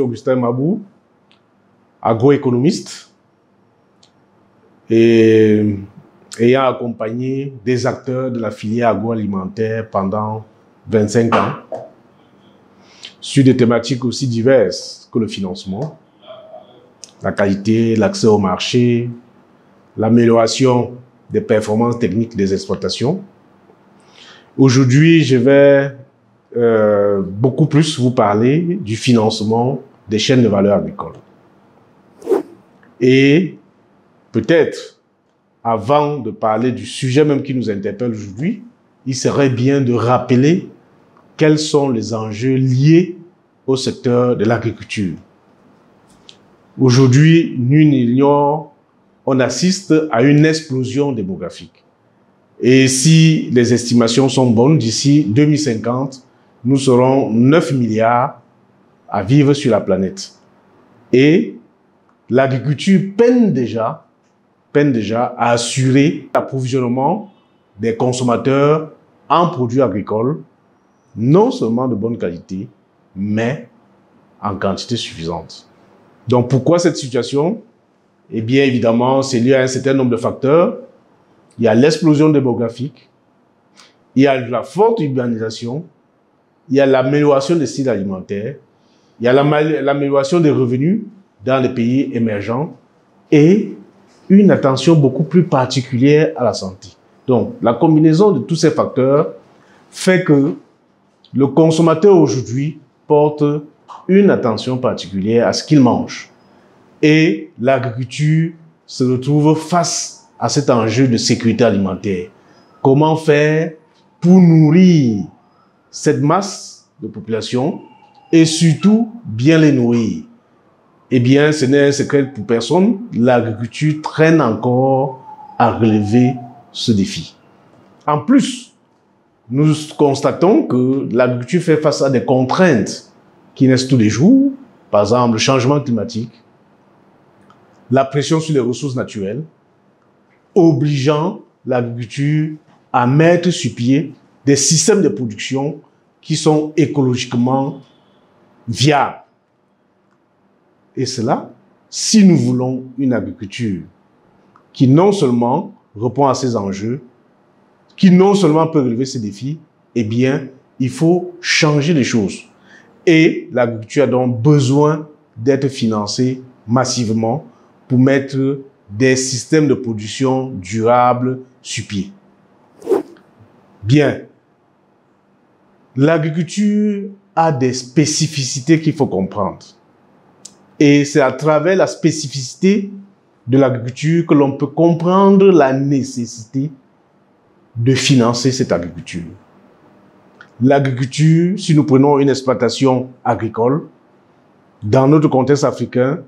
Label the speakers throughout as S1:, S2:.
S1: Augustin Mabou, agroéconomiste, et ayant accompagné des acteurs de la filière agroalimentaire pendant 25 ans, sur des thématiques aussi diverses que le financement, la qualité, l'accès au marché, l'amélioration des performances techniques des exploitations. Aujourd'hui, je vais beaucoup plus vous parler du financement des chaînes de valeur agricoles. Et peut-être, avant de parler du sujet même qui nous interpelle aujourd'hui, il serait bien de rappeler quels sont les enjeux liés au secteur de l'agriculture. Aujourd'hui, nul n'ignore, on assiste à une explosion démographique. Et si les estimations sont bonnes, d'ici 2050, nous serons 9 milliards à vivre sur la planète. Et l'agriculture peine déjà à assurer l'approvisionnement des consommateurs en produits agricoles, non seulement de bonne qualité, mais en quantité suffisante. Donc pourquoi cette situation? Eh bien évidemment, c'est lié à un certain nombre de facteurs. Il y a l'explosion démographique, il y a la forte urbanisation, il y a l'amélioration des styles alimentaires, il y a l'amélioration des revenus dans les pays émergents et une attention beaucoup plus particulière à la santé. Donc, la combinaison de tous ces facteurs fait que le consommateur aujourd'hui porte une attention particulière à ce qu'il mange. Et l'agriculture se retrouve face à cet enjeu de sécurité alimentaire. Comment faire pour nourrir cette masse de population et surtout bien les nourrir? Eh bien, ce n'est un secret pour personne. L'agriculture traîne encore à relever ce défi. En plus, nous constatons que l'agriculture fait face à des contraintes qui naissent tous les jours. Par exemple, le changement climatique, la pression sur les ressources naturelles, obligeant l'agriculture à mettre sur pied des systèmes de production qui sont écologiquement viables. Et cela, si nous voulons une agriculture qui non seulement répond à ces enjeux, qui non seulement peut relever ces défis, eh bien, il faut changer les choses. Et l'agriculture a donc besoin d'être financée massivement pour mettre des systèmes de production durables sur pied. Bien, l'agriculture a des spécificités qu'il faut comprendre. Et c'est à travers la spécificité de l'agriculture que l'on peut comprendre la nécessité de financer cette agriculture. L'agriculture, si nous prenons une exploitation agricole, dans notre contexte africain,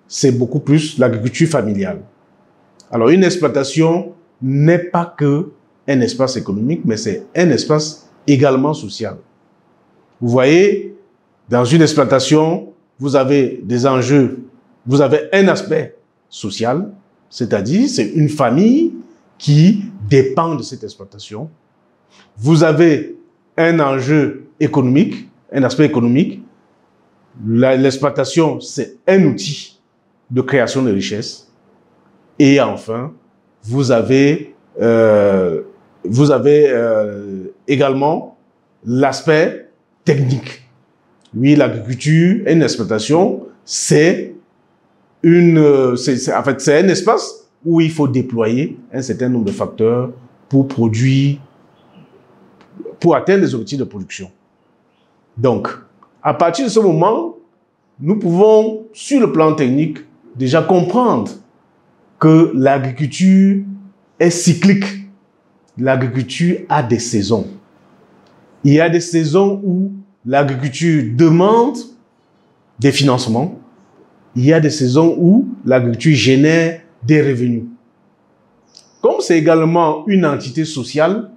S1: c'est beaucoup plus l'agriculture familiale. Alors, une exploitation n'est pas que un espace économique, mais c'est un espace également social. Vous voyez, dans une exploitation, vous avez des enjeux, vous avez un aspect social, c'est-à-dire c'est une famille qui dépend de cette exploitation. Vous avez un enjeu économique, un aspect économique. L'exploitation, c'est un outil de création de richesse. Et enfin, vous avez également l'aspect technique. Oui, l'agriculture et une exploitation, c'est en fait, c'est un espace où il faut déployer un certain nombre de facteurs pour produire, pour atteindre les objectifs de production. Donc, à partir de ce moment, nous pouvons, sur le plan technique, déjà comprendre que l'agriculture est cyclique. L'agriculture a des saisons. Il y a des saisons où l'agriculture demande des financements. Il y a des saisons où l'agriculture génère des revenus. Comme c'est également une entité sociale,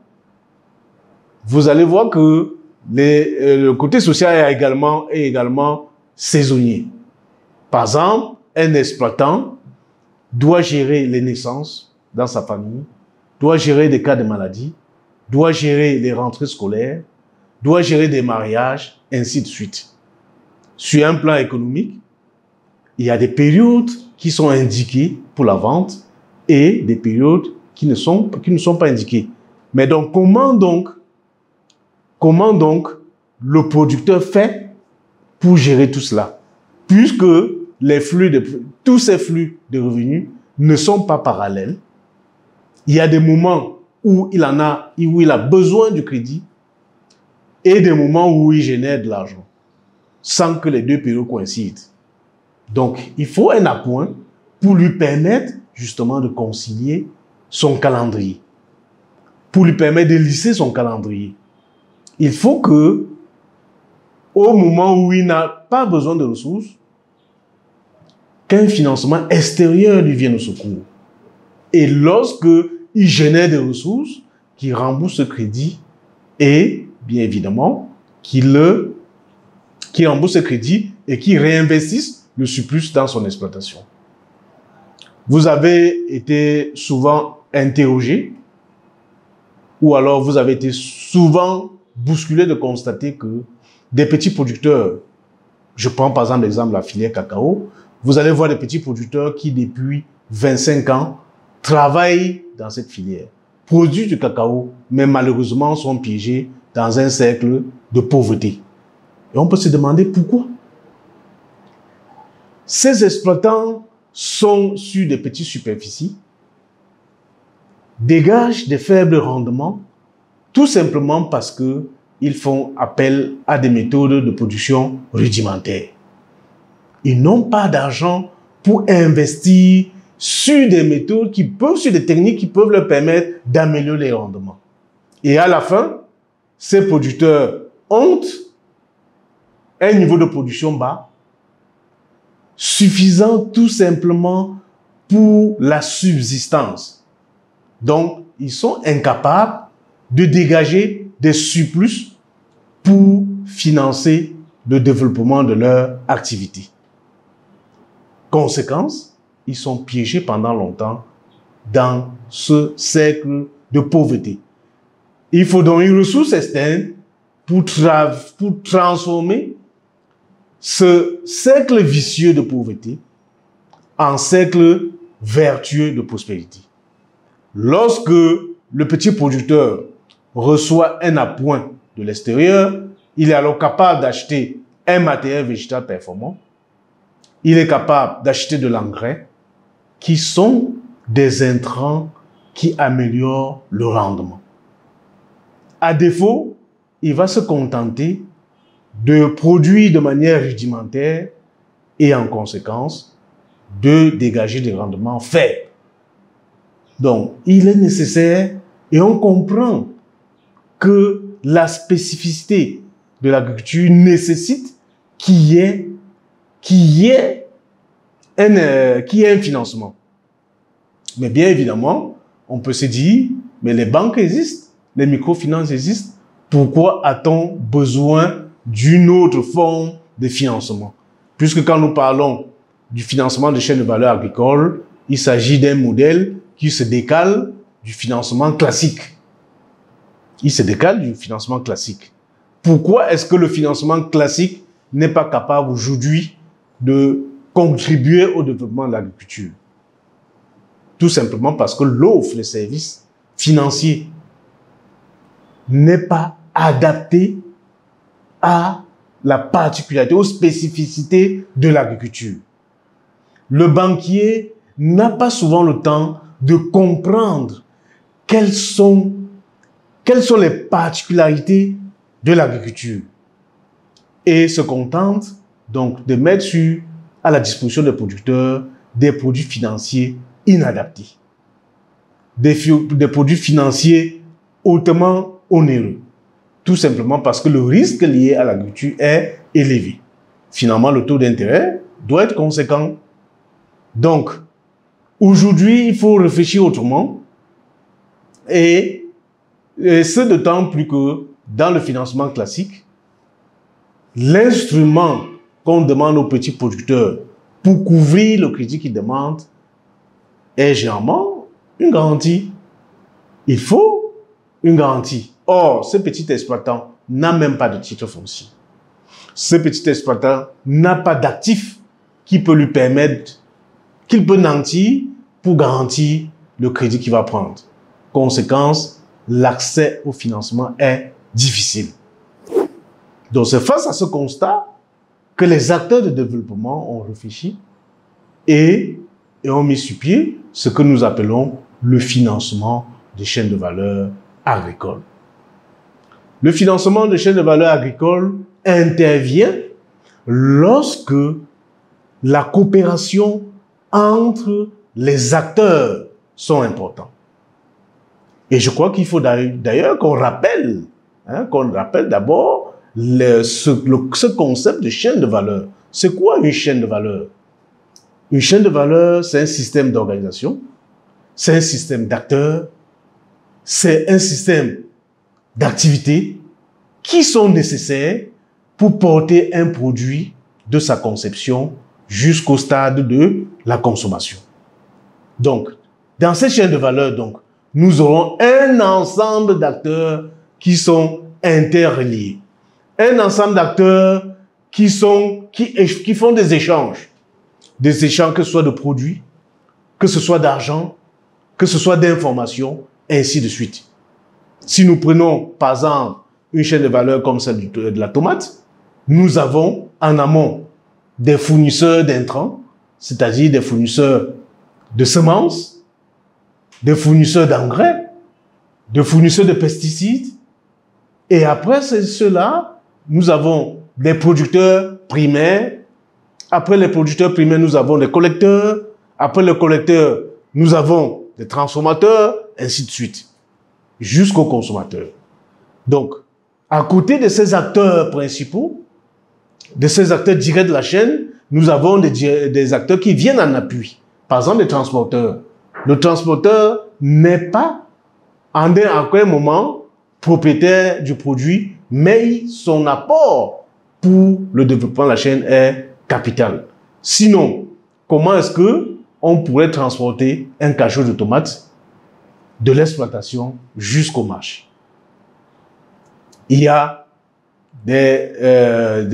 S1: vous allez voir que le côté social est également saisonnier. Par exemple, un exploitant doit gérer les naissances dans sa famille, doit gérer des cas de maladie, doit gérer les rentrées scolaires, doit gérer des mariages, ainsi de suite. sur un plan économique, il y a des périodes qui sont indiquées pour la vente et des périodes qui ne sont pas indiquées. Mais donc, comment donc le producteur fait pour gérer tout cela? Puisque tous ces flux de revenus ne sont pas parallèles, il y a des moments où il a besoin du crédit et des moments où il génère de l'argent, sans que les deux périodes coïncident. Donc, il faut un appoint pour lui permettre justement de concilier son calendrier, pour lui permettre de lisser son calendrier. Il faut que, au moment où il n'a pas besoin de ressources, qu'un financement extérieur lui vienne au secours. Et lorsque il génère des ressources, qu'il rembourse ce crédit et, bien évidemment, qu'il rembourse ce crédit et qu'il réinvestisse le surplus dans son exploitation. Vous avez été souvent interrogé ou alors vous avez été souvent bousculé de constater que des petits producteurs, je prends par exemple l'exemple de la filière cacao, vous allez voir des petits producteurs qui depuis 25 ans travaillent dans cette filière, produisent du cacao, mais malheureusement sont piégés dans un cercle de pauvreté. Et on peut se demander pourquoi. Ces exploitants sont sur des petites superficies, dégagent des faibles rendements, tout simplement parce qu'ils font appel à des méthodes de production rudimentaires. Ils n'ont pas d'argent pour investir sur des méthodes sur des techniques qui peuvent leur permettre d'améliorer les rendements. Et à la fin, ces producteurs ont un niveau de production bas, suffisant tout simplement pour la subsistance. Donc, ils sont incapables de dégager des surplus pour financer le développement de leur activité. Conséquence, ils sont piégés pendant longtemps dans ce cercle de pauvreté. Il faut donc une ressource externe pour transformer ce cercle vicieux de pauvreté en cercle vertueux de prospérité. Lorsque le petit producteur reçoit un appoint de l'extérieur, il est alors capable d'acheter un matériel végétal performant, il est capable d'acheter de l'engrais qui sont des intrants qui améliorent le rendement. À défaut, il va se contenter de produire de manière rudimentaire et en conséquence de dégager des rendements faibles. Donc, il est nécessaire et on comprend que la spécificité de l'agriculture nécessite qu'il y ait un financement. Mais bien évidemment, on peut se dire, mais les banques existent, les microfinances existent, pourquoi a-t-on besoin d'une autre forme de financement? Puisque quand nous parlons du financement de chaînes de valeur agricole, il s'agit d'un modèle qui se décale du financement classique. Il se décale du financement classique. Pourquoi est-ce que le financement classique n'est pas capable aujourd'hui de contribuer au développement de l'agriculture? Tout simplement parce que l'offre de services financiers n'est pas adaptée à la particularité, aux spécificités de l'agriculture. Le banquier n'a pas souvent le temps de comprendre quelles sont les particularités de l'agriculture et se contente donc de mettre à la disposition des producteurs des produits financiers inadaptés, des produits financiers hautement onéreux, tout simplement parce que le risque lié à l'agriculture est élevé. Finalement, le taux d'intérêt doit être conséquent. Donc, aujourd'hui, il faut réfléchir autrement et ce d'autant plus que dans le financement classique, l'instrument qu'on demande aux petits producteurs pour couvrir le crédit qu'ils demandent est généralement une garantie. Il faut une garantie. Or, ce petit exploitant n'a même pas de titre foncier. ce petit exploitant n'a pas d'actif qui peut lui permettre, qu'il peut nantir pour garantir le crédit qu'il va prendre. Conséquence, l'accès au financement est difficile. Donc c'est face à ce constat que les acteurs de développement ont réfléchi et ont mis sur pied ce que nous appelons le financement des chaînes de valeur agricoles. Le financement des chaînes de valeur agricoles intervient lorsque la coopération entre les acteurs sont importants. Et je crois qu'il faut d'ailleurs qu'on rappelle, d'abord ce concept de chaîne de valeur. C'est quoi une chaîne de valeur? Une chaîne de valeur, c'est un système d'organisation, c'est un système d'acteurs, c'est un système d'activités qui sont nécessaires pour porter un produit de sa conception jusqu'au stade de la consommation. Donc, dans cette chaîne de valeur, nous aurons un ensemble d'acteurs qui sont interreliés. Un ensemble d'acteurs qui font des échanges que ce soit de produits, que ce soit d'argent, que ce soit d'informations, et ainsi de suite. Si nous prenons, par exemple, une chaîne de valeur comme celle de la tomate, nous avons en amont des fournisseurs d'intrants, c'est-à-dire des fournisseurs de semences, des fournisseurs d'engrais, des fournisseurs de pesticides, et après cela, nous avons des producteurs primaires. Après les producteurs primaires, nous avons des collecteurs. Après les collecteurs, nous avons des transformateurs, ainsi de suite, jusqu'aux consommateurs. Donc, à côté de ces acteurs principaux, de ces acteurs directs de la chaîne, nous avons des acteurs qui viennent en appui. Par exemple, les transporteurs. Le transporteur n'est pas en un moment propriétaire du produit, mais son apport pour le développement de la chaîne est capital. Sinon, comment est-ce que on pourrait transporter un cachot de tomates de l'exploitation jusqu'au marché? Il y a des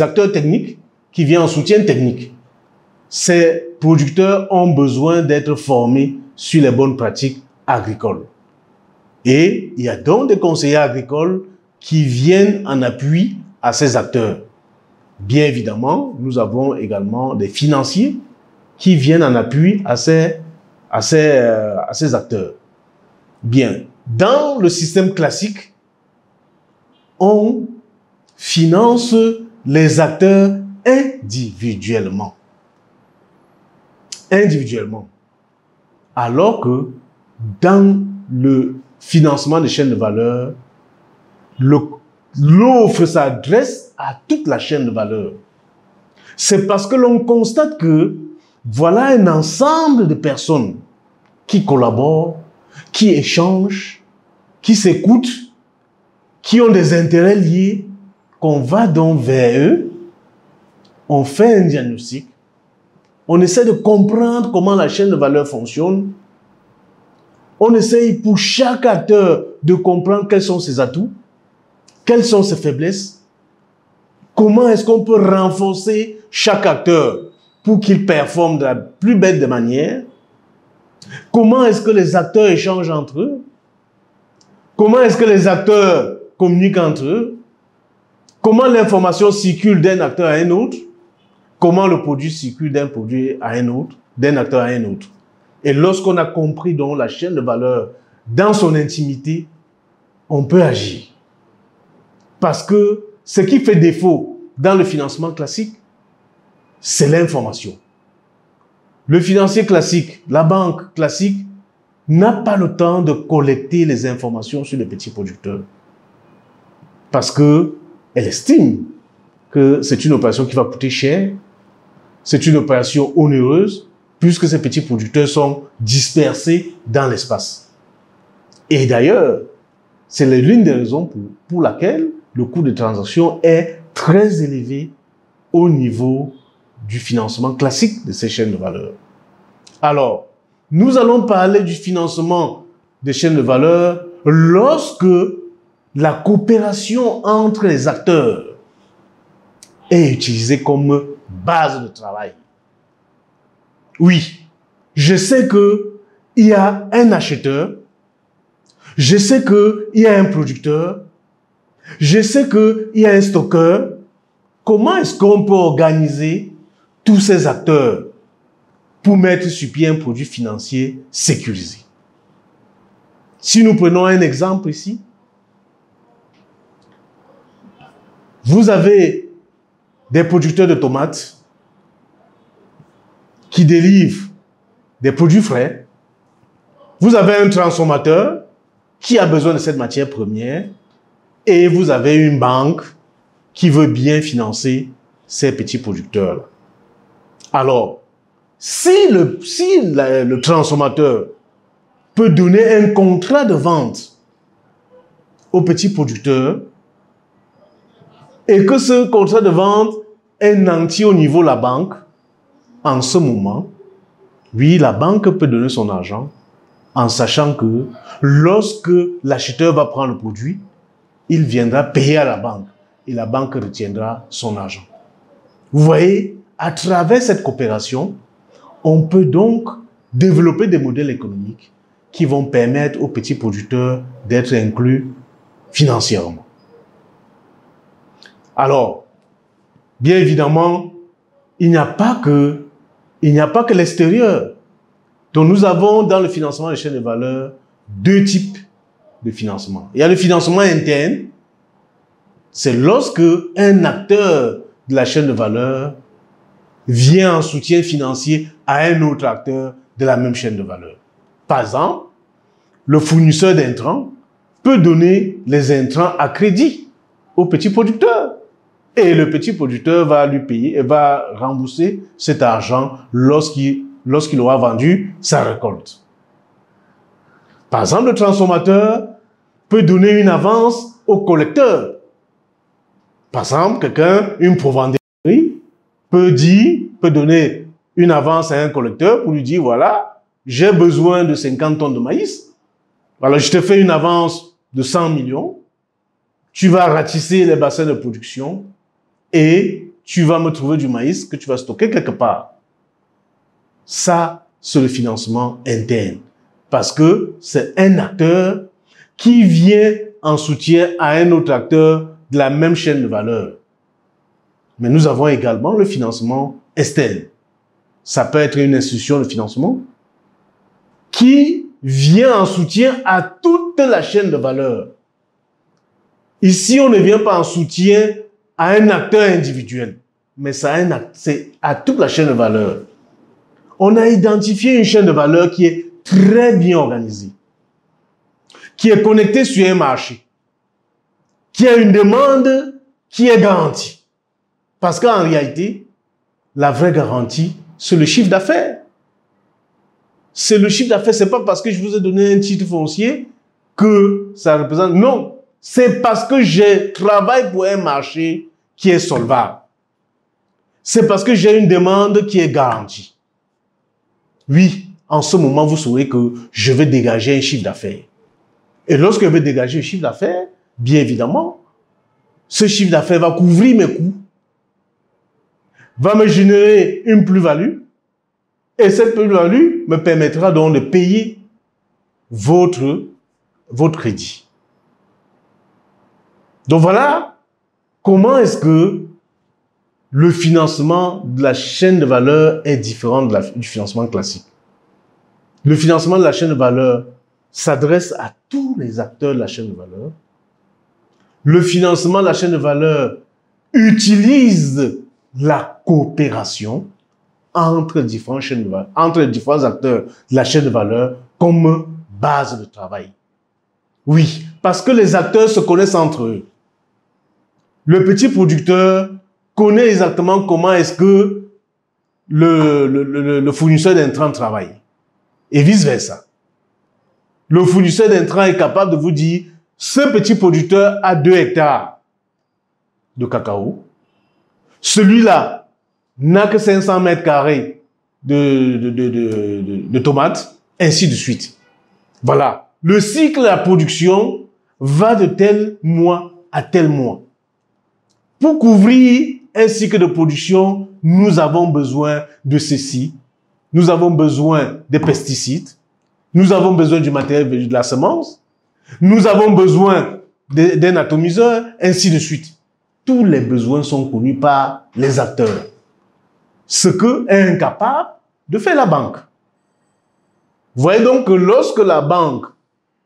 S1: acteurs techniques qui viennent en soutien technique. Ces producteurs ont besoin d'être formés sur les bonnes pratiques agricoles. Et il y a donc des conseillers agricoles qui viennent en appui à ces acteurs. Bien évidemment, nous avons également des financiers qui viennent en appui à ces acteurs. Bien, dans le système classique, on finance les acteurs individuellement. Alors que dans le financement des chaînes de valeur, l'offre s'adresse à toute la chaîne de valeur. C'est parce que l'on constate que voilà un ensemble de personnes qui collaborent, qui échangent, qui s'écoutent, qui ont des intérêts liés, qu'on va donc vers eux, on fait un diagnostic, on essaie de comprendre comment la chaîne de valeur fonctionne, on essaie pour chaque acteur de comprendre quels sont ses atouts, quelles sont ses faiblesses, comment est-ce qu'on peut renforcer chaque acteur pour qu'il performe de la plus belle des manières, comment est-ce que les acteurs échangent entre eux, comment est-ce que les acteurs communiquent entre eux, comment l'information circule d'un acteur à un autre, comment le produit circule d'un produit à un autre, d'un acteur à un autre. Et lorsqu'on a compris donc la chaîne de valeur dans son intimité, on peut agir. Parce que ce qui fait défaut dans le financement classique, c'est l'information. Le financier classique, la banque classique, n'a pas le temps de collecter les informations sur les petits producteurs. Parce qu'elle estime que c'est une opération qui va coûter cher, c'est une opération onéreuse, puisque ces petits producteurs sont dispersés dans l'espace. Et d'ailleurs, c'est l'une des raisons pour laquelle le coût de transaction est très élevé au niveau du financement classique de ces chaînes de valeur. Alors, nous allons parler du financement des chaînes de valeur lorsque la coopération entre les acteurs est utilisé comme base de travail. Oui, je sais qu'il y a un acheteur, je sais qu'il y a un producteur, je sais qu'il y a un stockeur. Comment est-ce qu'on peut organiser tous ces acteurs pour mettre sur pied un produit financier sécurisé? Si nous prenons un exemple ici, vous avez des producteurs de tomates qui délivrent des produits frais. Vous avez un transformateur qui a besoin de cette matière première et vous avez une banque qui veut bien financer ces petits producteurs-là. Alors, si le transformateur peut donner un contrat de vente aux petits producteurs et que ce contrat de vente est nanti au niveau de la banque, en ce moment, oui, la banque peut donner son argent en sachant que lorsque l'acheteur va prendre le produit, il viendra payer à la banque et la banque retiendra son argent. Vous voyez, à travers cette coopération, on peut donc développer des modèles économiques qui vont permettre aux petits producteurs d'être inclus financièrement. Alors, bien évidemment, il n'y a pas que l'extérieur. Donc nous avons dans le financement des chaînes de valeur deux types de financement. Il y a le financement interne, c'est lorsque un acteur de la chaîne de valeur vient en soutien financier à un autre acteur de la même chaîne de valeur. Par exemple, le fournisseur d'intrants peut donner les intrants à crédit au petit producteur. Et le petit producteur va lui payer et va rembourser cet argent lorsqu'il aura vendu sa récolte. Par exemple, le transformateur peut donner une avance au collecteur. Par exemple, une provenderie peut donner une avance à un collecteur pour lui dire, voilà, j'ai besoin de 50 tonnes de maïs. Alors, je te fais une avance de 100 millions. Tu vas ratisser les bassins de production et tu vas me trouver du maïs que tu vas stocker quelque part. Ça, c'est le financement interne. Parce que c'est un acteur qui vient en soutien à un autre acteur de la même chaîne de valeur. Mais nous avons également le financement externe. Ça peut être une institution de financement qui vient en soutien à toute la chaîne de valeur. Ici, on ne vient pas en soutien à un acteur individuel, mais c'est à toute la chaîne de valeur. On a identifié une chaîne de valeur qui est très bien organisée, qui est connectée sur un marché, qui a une demande qui est garantie. Parce qu'en réalité, la vraie garantie, c'est le chiffre d'affaires. C'est le chiffre d'affaires. C'est pas parce que je vous ai donné un titre foncier que ça représente. Non, c'est parce que je travaille pour un marché qui est solvable. C'est parce que j'ai une demande qui est garantie. Oui, en ce moment, vous saurez que je vais dégager un chiffre d'affaires. Et lorsque je vais dégager un chiffre d'affaires, bien évidemment, ce chiffre d'affaires va couvrir mes coûts, va me générer une plus-value, et cette plus-value me permettra donc de payer votre crédit. Donc voilà comment est-ce que le financement de la chaîne de valeur est différent du financement classique. Le financement de la chaîne de valeur s'adresse à tous les acteurs de la chaîne de valeur. Le financement de la chaîne de valeur utilise la coopération entre différents chaînes de valeur, entre les différents acteurs de la chaîne de valeur comme base de travail. Oui, parce que les acteurs se connaissent entre eux. Le petit producteur connaît exactement comment est-ce que le fournisseur d'intrants travaille. Et vice-versa. Le fournisseur d'intrants est capable de vous dire, ce petit producteur a 2 hectares de cacao. Celui-là n'a que 500 mètres carrés de tomates, ainsi de suite. Voilà. Le cycle de la production va de tel mois à tel mois. Pour couvrir ainsi que de production, nous avons besoin de ceci. Nous avons besoin des pesticides. Nous avons besoin du matériel de la semence. Nous avons besoin d'un atomiseur, ainsi de suite. Tous les besoins sont connus par les acteurs. Ce que est incapable de faire la banque. Vous voyez donc que lorsque la banque,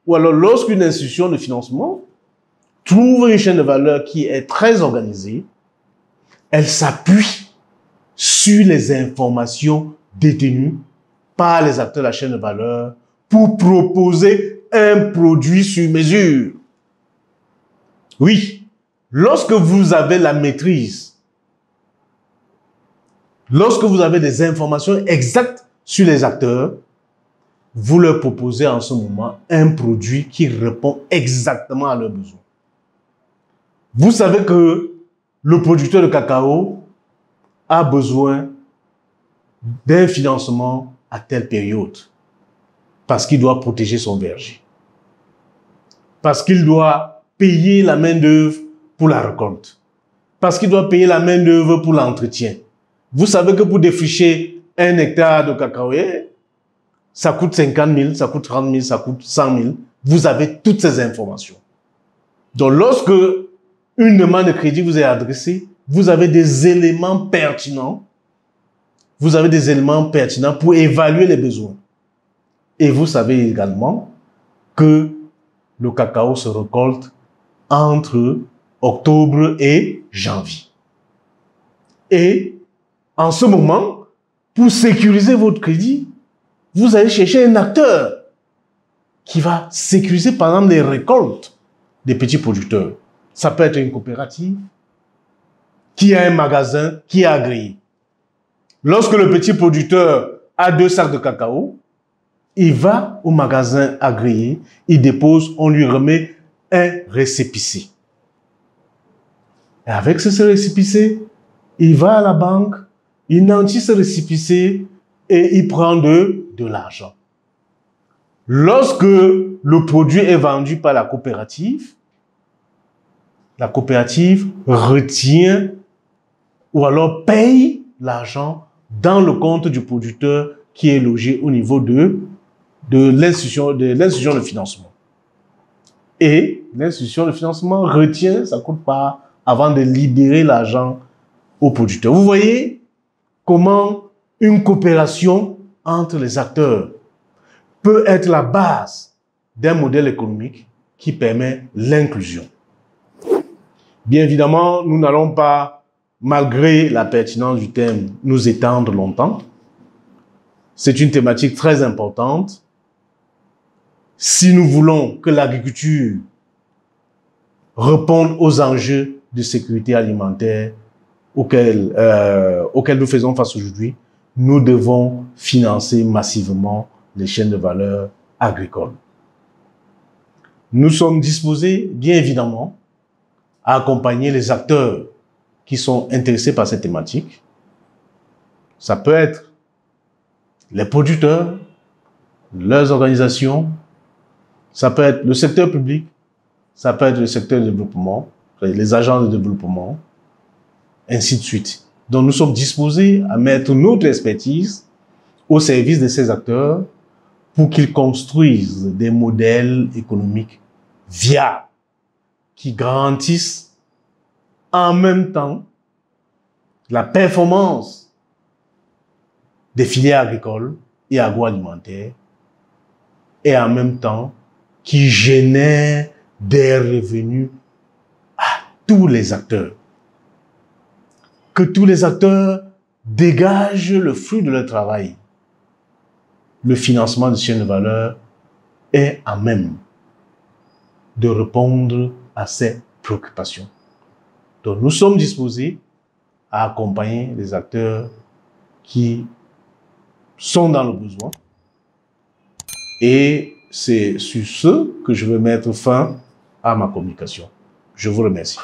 S1: ou alors lorsqu'une institution de financement trouve une chaîne de valeur qui est très organisée, elle s'appuie sur les informations détenues par les acteurs de la chaîne de valeur pour proposer un produit sur mesure. Oui, lorsque vous avez la maîtrise, lorsque vous avez des informations exactes sur les acteurs, vous leur proposez en ce moment un produit qui répond exactement à leurs besoins. Vous savez que le producteur de cacao a besoin d'un financement à telle période parce qu'il doit protéger son verger, parce qu'il doit payer la main-d'œuvre pour la récolte, parce qu'il doit payer la main-d'œuvre pour l'entretien. Vous savez que pour défricher un hectare de cacaoyer, ça coûte 50 000, ça coûte 30 000, ça coûte 100 000. Vous avez toutes ces informations. Donc, lorsque une demande de crédit vous est adressée, vous avez des éléments pertinents. Vous avez des éléments pertinents pour évaluer les besoins. Et vous savez également que le cacao se récolte entre octobre et janvier. Et en ce moment, pour sécuriser votre crédit, vous allez chercher un acteur qui va sécuriser, par exemple, les récoltes des petits producteurs. Ça peut être une coopérative qui a un magasin qui est agréé. Lorsque le petit producteur a 2 sacs de cacao, il va au magasin agréé, il dépose, on lui remet un récépissé. Et avec ce récépissé, il va à la banque, il nantit ce récépissé et il prend de l'argent. Lorsque le produit est vendu par la coopérative retient ou alors paye l'argent dans le compte du producteur qui est logé au niveau de l'institution de financement. Et l'institution de financement retient, ça ne coûte pas, avant de libérer l'argent au producteur. Vous voyez comment une coopération entre les acteurs peut être la base d'un modèle économique qui permet l'inclusion. Bien évidemment, nous n'allons pas, malgré la pertinence du thème, nous étendre longtemps. C'est une thématique très importante. Si nous voulons que l'agriculture réponde aux enjeux de sécurité alimentaire auxquels nous faisons face aujourd'hui, nous devons financer massivement les chaînes de valeur agricoles. Nous sommes disposés, bien évidemment, à accompagner les acteurs qui sont intéressés par cette thématique. Ça peut être les producteurs, leurs organisations, ça peut être le secteur public, ça peut être le secteur de développement, les agents de développement, ainsi de suite. Donc nous sommes disposés à mettre notre expertise au service de ces acteurs pour qu'ils construisent des modèles économiques viables qui garantissent en même temps la performance des filières agricoles et agroalimentaires et en même temps qui génèrent des revenus à tous les acteurs. Que tous les acteurs dégagent le fruit de leur travail. Le financement de chaînes de valeur est à même de répondre à ces préoccupations. Donc nous sommes disposés à accompagner les acteurs qui sont dans le besoin. Et c'est sur ce que je veux mettre fin à ma communication. Je vous remercie.